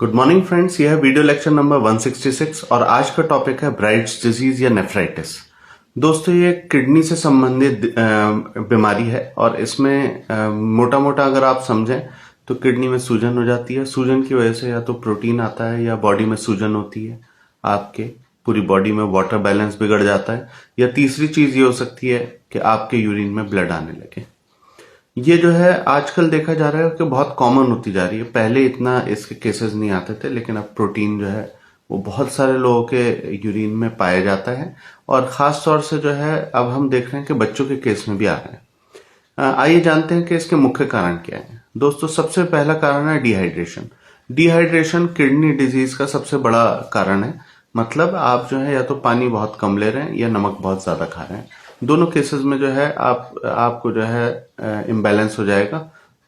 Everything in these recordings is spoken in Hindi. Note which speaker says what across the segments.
Speaker 1: गुड मॉर्निंग फ्रेंड्स, यह है वीडियो लेक्चर नंबर 166 और आज का टॉपिक है ब्राइट्स डिजीज या नेफ्राइटिस। दोस्तों, ये किडनी से संबंधित बीमारी है और इसमें मोटा मोटा अगर आप समझें तो किडनी में सूजन हो जाती है। सूजन की वजह से या तो प्रोटीन आता है या बॉडी में सूजन होती है, आपके पूरी बॉडी में वाटर बैलेंस बिगड़ जाता है, या तीसरी चीज ये हो सकती है कि आपके यूरिन में ब्लड आने लगे। ये जो है आजकल देखा जा रहा है कि बहुत कॉमन होती जा रही है। पहले इतना इसके केसेस नहीं आते थे, लेकिन अब प्रोटीन जो है वो बहुत सारे लोगों के यूरिन में पाया जाता है और खास तौर से जो है अब हम देख रहे हैं कि बच्चों के केस में भी आ रहे हैं। आइए जानते हैं कि इसके मुख्य कारण क्या है। दोस्तों, सबसे पहला कारण है डिहाइड्रेशन। डिहाइड्रेशन किडनी डिजीज का सबसे बड़ा कारण है। मतलब आप जो है या तो पानी बहुत कम ले रहे हैं या नमक बहुत ज्यादा खा रहे हैं। दोनों केसेस में जो है आपको जो है इम्बैलेंस हो जाएगा।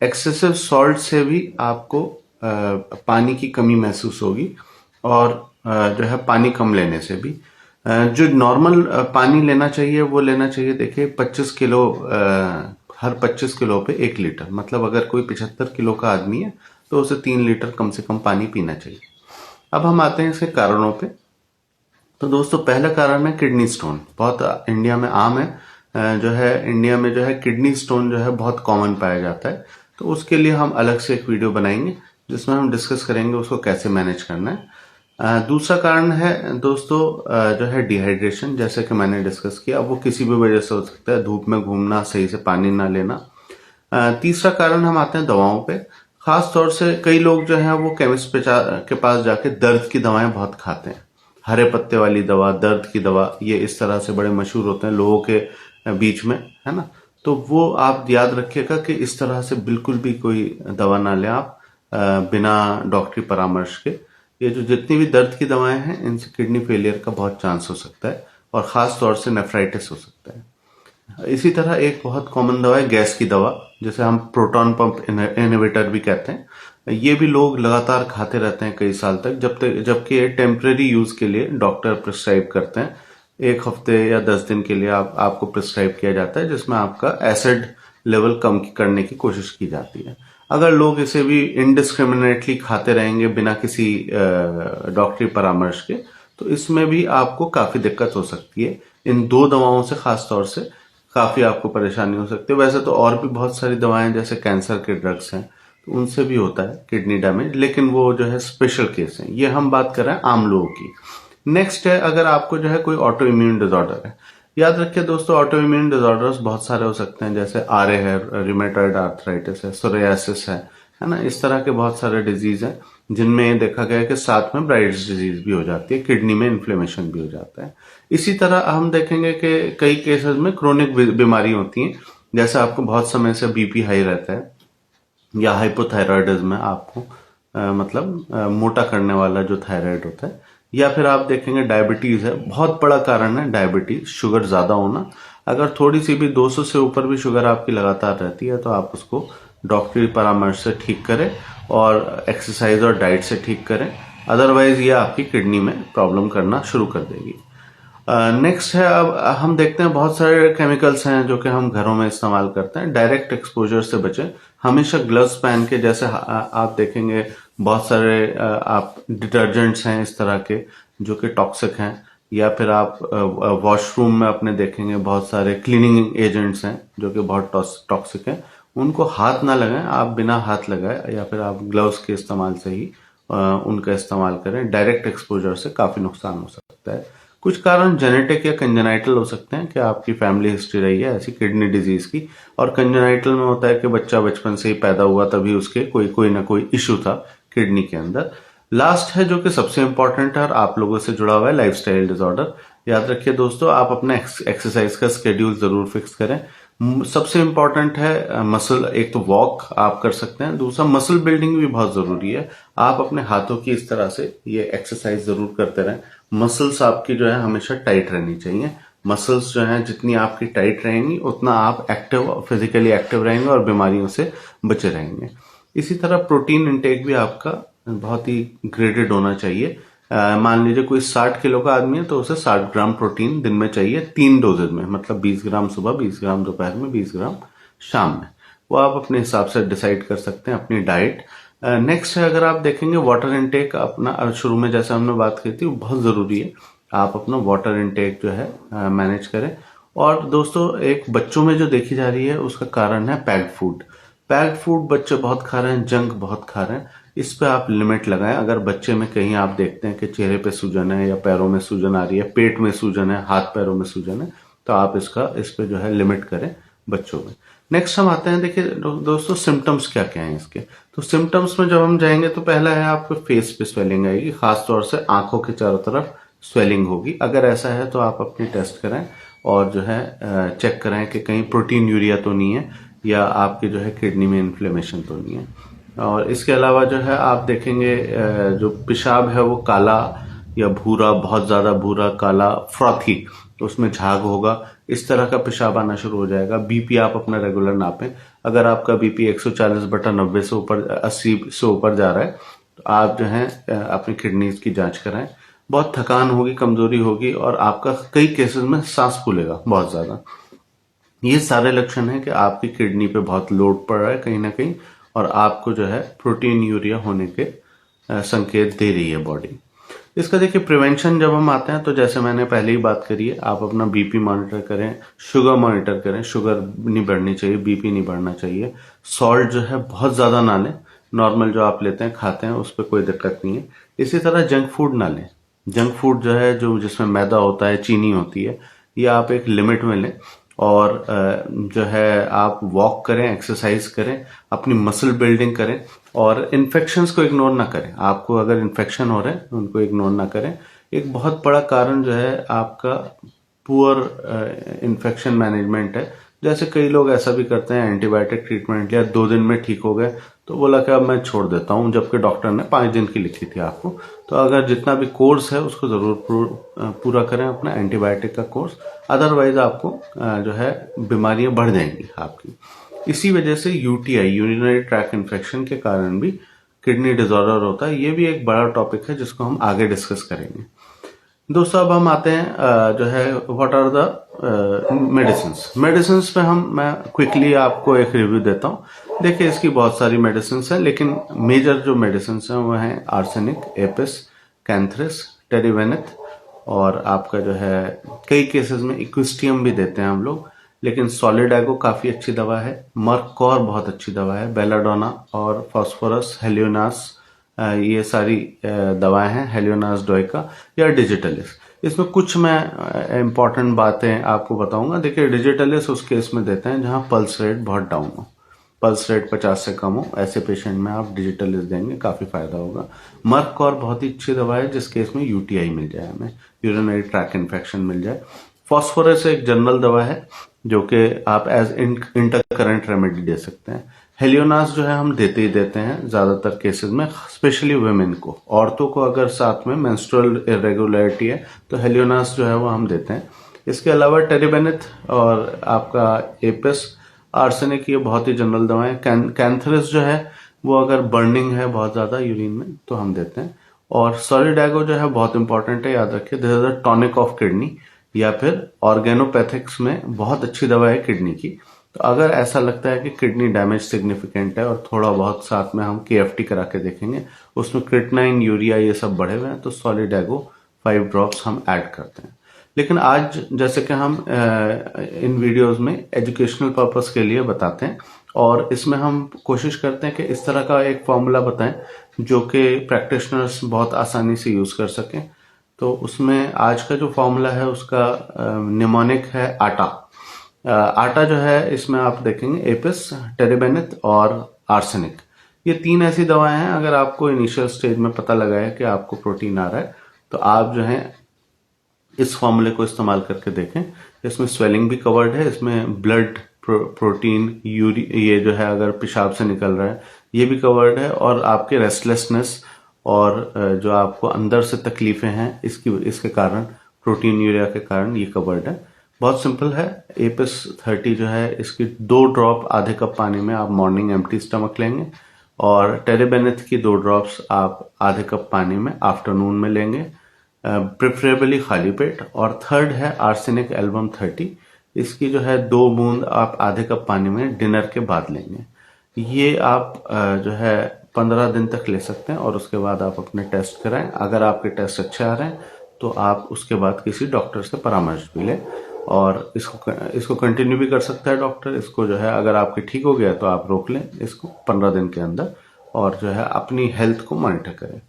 Speaker 1: एक्सेसिव सॉल्ट से भी आपको पानी की कमी महसूस होगी और जो है पानी कम लेने से भी जो नॉर्मल पानी लेना चाहिए वो लेना चाहिए। देखिए 25 किलो हर 25 किलो पे 1 लीटर, मतलब अगर कोई 75 किलो का आदमी है तो उसे 3 लीटर कम से कम पानी पीना चाहिए। अब हम आते हैं इसके कारणों पे। तो दोस्तों, पहला कारण है किडनी स्टोन। बहुत इंडिया में आम है, जो है इंडिया में जो है किडनी स्टोन जो है बहुत कॉमन पाया जाता है। तो उसके लिए हम अलग से एक वीडियो बनाएंगे जिसमें हम डिस्कस करेंगे उसको कैसे मैनेज करना है। दूसरा कारण है दोस्तों जो है डिहाइड्रेशन, जैसे कि मैंने डिस्कस किया। वो किसी भी वजह से हो सकता है, धूप में घूमना, सही से पानी ना लेना। तीसरा कारण हम आते हैं दवाओं पे। खास तौर से कई लोग जो है वो केमिस्ट के पास जाके दर्द की दवाएं बहुत खाते हैं। हरे पत्ते वाली दवा, दर्द की दवा, ये इस तरह से बड़े मशहूर होते हैं लोगों के बीच में, है ना। तो वो आप याद रखिएगा कि इस तरह से बिल्कुल भी कोई दवा ना लें आप बिना डॉक्टरी परामर्श के। ये जो जितनी भी दर्द की दवाएं हैं इनसे किडनी फेलियर का बहुत चांस हो सकता है और खास तौर से नेफ्राइटिस हो सकता है। इसी तरह एक बहुत कॉमन दवा है गैस की दवा, जिसे हम प्रोटॉन पंप इनहिबिटर भी कहते हैं। ये भी लोग लगातार खाते रहते हैं कई साल तक, जबकि ये टेम्परेरी यूज के लिए डॉक्टर प्रिस्क्राइब करते हैं। 1 हफ्ते या 10 दिन के लिए आपको प्रिस्क्राइब किया जाता है, जिसमें आपका एसिड लेवल कम करने की कोशिश की जाती है। अगर लोग इसे भी इनडिस्क्रिमिनेटली खाते रहेंगे बिना किसी डॉक्टरी परामर्श के, तो इसमें भी आपको काफी दिक्कत हो सकती है। इन 2 दवाओं से खास तौर से काफी आपको परेशानी हो सकती है। वैसे तो और भी बहुत सारी दवाएं जैसे कैंसर के ड्रग्स हैं, तो उनसे भी होता है किडनी डैमेज, लेकिन वो जो है स्पेशल केस है। ये हम बात कर रहे हैं आम लोगों की। नेक्स्ट है अगर आपको जो है कोई ऑटो इम्यून डिसऑर्डर है। याद रखिए दोस्तों, ऑटो इम्यून डिसऑर्डर्स बहुत सारे हो सकते हैं, जैसे आरए है, रिमेटॉइड आर्थराइटिस है, सोरियासिस है ना। इस तरह के बहुत सारे डिजीज हैं जिनमें देखा गया है कि साथ में ब्राइट्स डिजीज भी हो जाती है, किडनी में इन्फ्लेमेशन भी हो जाता है। इसी तरह हम देखेंगे कि कई केसेस में क्रोनिक बीमारी होती है, जैसे आपको बहुत समय से बीपी हाई रहता है या हाइपोथायरॉयडिज्म है आपको, मतलब मोटा करने वाला जो थायराइड होता है, या फिर आप देखेंगे डायबिटीज है। बहुत बड़ा कारण है डायबिटीज, शुगर ज्यादा होना। अगर थोड़ी सी भी 200 से ऊपर भी शुगर आपकी लगातार रहती है तो आप उसको डॉक्टरी परामर्श से ठीक करें और एक्सरसाइज और डाइट से ठीक करें, अदरवाइज ये आपकी किडनी में प्रॉब्लम करना शुरू कर देगी। नेक्स्ट है, अब हम देखते हैं बहुत सारे केमिकल्स हैं जो कि हम घरों में इस्तेमाल करते हैं। डायरेक्ट एक्सपोजर से बचें, हमेशा ग्लव्स पहन के। जैसे आप देखेंगे बहुत सारे आप डिटर्जेंट्स हैं इस तरह के जो कि टॉक्सिक हैं, या फिर आप वॉशरूम में अपने देखेंगे बहुत सारे क्लीनिंग एजेंट्स हैं जो कि बहुत टॉक्सिक हैं। उनको हाथ ना लगाएं, आप बिना हाथ लगाए या फिर आप ग्लव्स के इस्तेमाल से ही उनका इस्तेमाल करें। डायरेक्ट एक्सपोजर से काफी नुकसान हो सकता है। कुछ कारण जेनेटिक या कंजेनाइटल हो सकते हैं कि आपकी फैमिली हिस्ट्री रही है ऐसी किडनी डिजीज की, और कंजेनाइटल में होता है कि बच्चा बचपन से ही पैदा हुआ, तभी उसके कोई ना कोई इश्यू था किडनी के अंदर। लास्ट है जो कि सबसे इंपॉर्टेंट है और आप लोगों से जुड़ा हुआ है, लाइफस्टाइल डिसऑर्डर। याद रखिए दोस्तों, आप अपना एक्सरसाइज का स्केड्यूल जरूर फिक्स करें। सबसे इंपॉर्टेंट है मसल, एक तो वॉक आप कर सकते हैं, दूसरा मसल बिल्डिंग भी बहुत जरूरी है। आप अपने हाथों की इस तरह से ये एक्सरसाइज जरूर करते रहें। मसल्स आपकी जो है हमेशा टाइट रहनी चाहिए। मसल्स जो है जितनी आपकी टाइट रहेंगी उतना आप फिजिकली एक्टिव रहेंगे और बीमारियों से बचे रहेंगे। इसी तरह प्रोटीन इंटेक भी आपका बहुत ही ग्रेडेड होना चाहिए। मान लीजिए कोई 60 किलो का आदमी है तो उसे 60 ग्राम प्रोटीन दिन में चाहिए, 3 डोजेज में, मतलब 20 ग्राम सुबह, 20 ग्राम दोपहर में, 20 ग्राम शाम में। वो आप अपने हिसाब से डिसाइड कर सकते हैं अपनी डाइट। नेक्स्ट है, अगर आप देखेंगे वाटर इनटेक अपना, शुरू में जैसे हमने बात की थी, बहुत ज़रूरी है आप अपना वाटर इनटेक जो है मैनेज करें। और दोस्तों, एक बच्चों में जो देखी जा रही है उसका कारण है पैक्ड फूड। पैक्ड फूड बच्चे बहुत खा रहे हैं, जंक बहुत खा रहे हैं। इस पे आप लिमिट लगाएं। अगर बच्चे में कहीं आप देखते हैं कि चेहरे पे सूजन है या पैरों में सूजन आ रही है, पेट में सूजन है, हाथ पैरों में सूजन है, तो आप इस पे जो है लिमिट करें बच्चों में। नेक्स्ट हम आते हैं, देखिए दोस्तों, सिम्टम्स क्या क्या हैं इसके। तो सिम्टम्स में जब हम जाएंगे तो पहला है आपको फेस पे स्वेलिंग आएगी, खासतौर से आंखों के चारों तरफ स्वेलिंग होगी। अगर ऐसा है तो आप अपनी टेस्ट कराएं और जो है चेक कराएं कि कहीं प्रोटीन यूरिया तो नहीं है या आपके जो है किडनी में इन्फ्लेमेशन तो नहीं है। और इसके अलावा जो है आप देखेंगे जो पेशाब है वो काला या भूरा, बहुत ज्यादा भूरा, काला, फ्रॉथी, उसमें झाग होगा, इस तरह का पेशाब आना शुरू हो जाएगा। बीपी आप अपना रेगुलर नापें। अगर आपका बीपी 140/90 से ऊपर, 80 से ऊपर जा रहा है, तो आप जो है अपनी किडनीज की जांच कराएं। बहुत थकान होगी, कमजोरी होगी और आपका कई केसेस में सांस फूलेगा बहुत ज्यादा। ये सारे लक्षण हैं कि आपकी किडनी पे बहुत लोड पड़ रहा है कहीं ना कहीं, और आपको जो है प्रोटीन यूरिया होने के संकेत दे रही है बॉडी। इसका देखिए प्रिवेंशन जब हम आते हैं तो जैसे मैंने पहले ही बात करी है, आप अपना बीपी मॉनिटर करें, शुगर मॉनिटर करें। शुगर नहीं बढ़नी चाहिए, बीपी नहीं बढ़ना चाहिए। सॉल्ट जो है बहुत ज्यादा ना लें, नॉर्मल जो आप लेते हैं खाते हैं उस पर कोई दिक्कत नहीं है। इसी तरह जंक फूड ना लें। जंक फूड जो है, जो जिसमें मैदा होता है, चीनी होती है, ये आप एक लिमिट में लें। और जो है आप वॉक करें, एक्सरसाइज करें, अपनी मसल बिल्डिंग करें और इन्फेक्शंस को इग्नोर ना करें। आपको अगर इन्फेक्शन हो रहे हैं तो उनको इग्नोर ना करें। एक बहुत बड़ा कारण जो है आपका पुअर इन्फेक्शन मैनेजमेंट है। जैसे कई लोग ऐसा भी करते हैं, एंटीबायोटिक ट्रीटमेंट लिया, 2 दिन में ठीक हो गए तो बोला कि अब मैं छोड़ देता हूं, जबकि डॉक्टर ने 5 दिन की लिखी थी आपको। तो अगर जितना भी कोर्स है उसको जरूर पूरा करें, अपना एंटीबायोटिक का कोर्स। अदरवाइज आपको जो है बीमारियां बढ़ जाएंगी आपकी। इसी वजह से यूटीआई, यूरिनरी ट्रैक इन्फेक्शन के कारण भी किडनी डिसऑर्डर होता है। ये भी एक बड़ा टॉपिक है जिसको हम आगे डिस्कस करेंगे। दोस्तों, अब हम आते हैं जो है व्हाट आर द मेडिसिन पे मैं क्विकली आपको एक रिव्यू देता हूं। देखिए, इसकी बहुत सारी मेडिसिन हैं, लेकिन मेजर जो मेडिसिन हैं वो हैं आर्सेनिक, एपिस, कैंथ्रिस, टेरीवेनिथ, और आपका जो है कई केसेस में इक्विस्टियम भी देते हैं हम लोग। लेकिन सॉलिडागो काफी अच्छी दवा है, मर्कौर बहुत अच्छी दवा है, बेलाडोना और फॉस्फोरस, हेलियोनास, ये सारी दवाएं हैं, हेलियोनास डोइका या डिजिटलिस। इसमें कुछ मैं इंपॉर्टेंट बातें आपको बताऊंगा। देखिए, डिजिटलिस उस केस में देते हैं जहां पल्स रेट बहुत डाउन हो, पल्स रेट 50 से कम हो, ऐसे पेशेंट में आप डिजिटलिस देंगे, काफी फायदा होगा। मर्कौर बहुत ही अच्छी दवा है जिस केस में यूटीआई मिल जाए, हमें यूरिनरी ट्रैक इन्फेक्शन मिल जाए। फॉस्फोरस एक जनरल दवा है जो कि आप एज इंटरकरेंट रेमेडी दे सकते हैं। हेलियोनास जो है हम देते ही देते हैं ज्यादातर केसेस में, स्पेशली वुमेन को। औरतों को अगर साथ में मेंस्ट्रुअल इरेगुलरिटी है तो हेलियोनास जो है वो हम देते हैं। इसके अलावा टेरीबेनिथ और आपका एपिस, आर्सेनिक, ये बहुत ही जनरल दवाएं। कैंथरस जो है वो अगर बर्निंग है बहुत ज्यादा यूरिन में तो हम देते हैं। और सॉलिडागो जो है बहुत इंपॉर्टेंट है, याद रखिए, this is the tonic of kidney, या फिर ऑर्गेनोपैथिक्स में बहुत अच्छी दवा है किडनी की। तो अगर ऐसा लगता है कि किडनी डैमेज सिग्निफिकेंट है और थोड़ा बहुत साथ में हम केएफटी करा के देखेंगे, उसमें क्रिएटिनिन, यूरिया ये सब बढ़े हुए हैं, तो सॉलिडागो 5 ड्रॉप्स हम ऐड करते हैं। लेकिन आज जैसे कि हम इन वीडियोस में एजुकेशनल पर्पस के लिए बताते हैं और इसमें हम कोशिश करते हैं कि इस तरह का एक फॉर्मूला बताएं जो कि प्रैक्टिशनर्स बहुत आसानी से यूज कर सकें। तो उसमें आज का जो फॉर्मूला है उसका निमोनिक है आटा। आटा जो है इसमें आप देखेंगे एपिस, टेरीबेनिथ और आर्सेनिक, ये 3 ऐसी दवाएं हैं। अगर आपको इनिशियल स्टेज में पता लगा है कि आपको प्रोटीन आ रहा है तो आप जो है इस फॉर्मूले को इस्तेमाल करके देखें। इसमें स्वेलिंग भी कवर्ड है, इसमें ब्लड प्रोटीन, ये जो है अगर पेशाब से निकल रहा है ये भी कवर्ड है, और आपके रेस्टलेसनेस और जो आपको अंदर से तकलीफें हैं इसके कारण, प्रोटीन यूरिया के कारण, ये कवर्ड है। बहुत सिंपल है। एपिस 30 जो है इसकी 2 ड्रॉप आधे कप पानी में आप मॉर्निंग एम्प्टी स्टमक लेंगे, और टेरीबेनिथ की 2 ड्रॉप्स आप आधे कप पानी में आफ्टरनून में लेंगे, प्रेफरेबली खाली पेट। और थर्ड है आर्सेनिक एल्बम 30, इसकी जो है 2 बूंद आप आधे कप पानी में डिनर के बाद लेंगे। ये आप जो है 15 दिन तक ले सकते हैं और उसके बाद आप अपने टेस्ट कराएं। अगर आपके टेस्ट अच्छे आ रहे हैं तो आप उसके बाद किसी डॉक्टर से परामर्श भी लें, और इसको कंटिन्यू भी कर सकता है डॉक्टर। इसको जो है अगर आपके ठीक हो गया तो आप रोक लें इसको 15 दिन के अंदर, और जो है अपनी हेल्थ को मॉनिटर करें।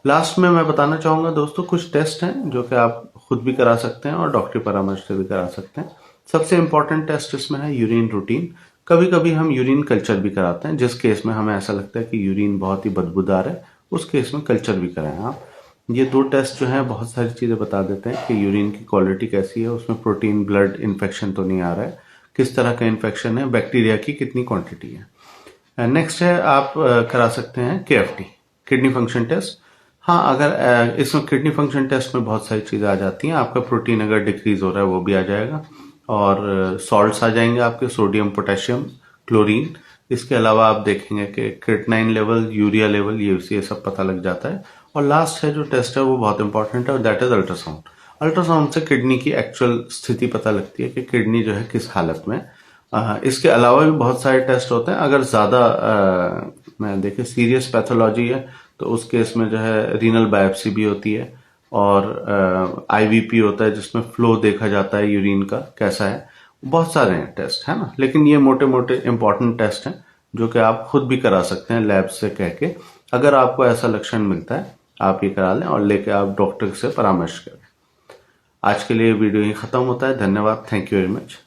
Speaker 1: लास्ट में मैं बताना चाहूँगा दोस्तों, कुछ टेस्ट हैं जो कि आप खुद भी करा सकते हैं और डॉक्टरी परामर्श से भी करा सकते हैं। सबसे इंपॉर्टेंट टेस्ट इसमें है यूरिन रूटीन। कभी कभी हम यूरिन कल्चर भी कराते हैं, जिस केस में हमें ऐसा लगता है कि यूरिन बहुत ही बदबूदार है, उस केस में कल्चर भी कराएं आप। ये 2 टेस्ट जो है बहुत सारी चीज़ें बता देते हैं कि यूरिन की क्वालिटी कैसी है, उसमें प्रोटीन ब्लड इन्फेक्शन तो नहीं आ रहा है, किस तरह का इन्फेक्शन है, बैक्टीरिया की कितनी क्वांटिटी है। नेक्स्ट है आप करा सकते हैं KFT, किडनी फंक्शन टेस्ट। हाँ, अगर इसमें किडनी फंक्शन टेस्ट में बहुत सारी चीज़ें आ जाती हैं। आपका प्रोटीन अगर डिक्रीज हो रहा है वो भी आ जाएगा, और सॉल्ट्स आ जाएंगे आपके, सोडियम, पोटेशियम, क्लोरीन। इसके अलावा आप देखेंगे कि क्रिएटिनिन लेवल, यूरिया लेवल, ये सब पता लग जाता है। और लास्ट है जो टेस्ट है वो बहुत इंपॉर्टेंट है, और दैट इज अल्ट्रासाउंड। अल्ट्रासाउंड से किडनी की एक्चुअल स्थिति पता लगती है कि किडनी जो है किस हालत में। इसके अलावा भी बहुत सारे टेस्ट होते हैं। अगर ज़्यादा मैं देखे सीरियस पैथोलॉजी है तो उस केस में जो है रीनल बायोप्सी भी होती है, और IVP होता है जिसमें फ्लो देखा जाता है यूरिन का कैसा है। बहुत सारे हैं टेस्ट, है ना, लेकिन ये मोटे मोटे इंपॉर्टेंट टेस्ट हैं जो कि आप खुद भी करा सकते हैं लैब से कह के। अगर आपको ऐसा लक्षण मिलता है आप ये करा लें और लेके आप डॉक्टर से परामर्श करें। आज के लिए वीडियो ही खत्म होता है। धन्यवाद, थैंक यू वेरी मच।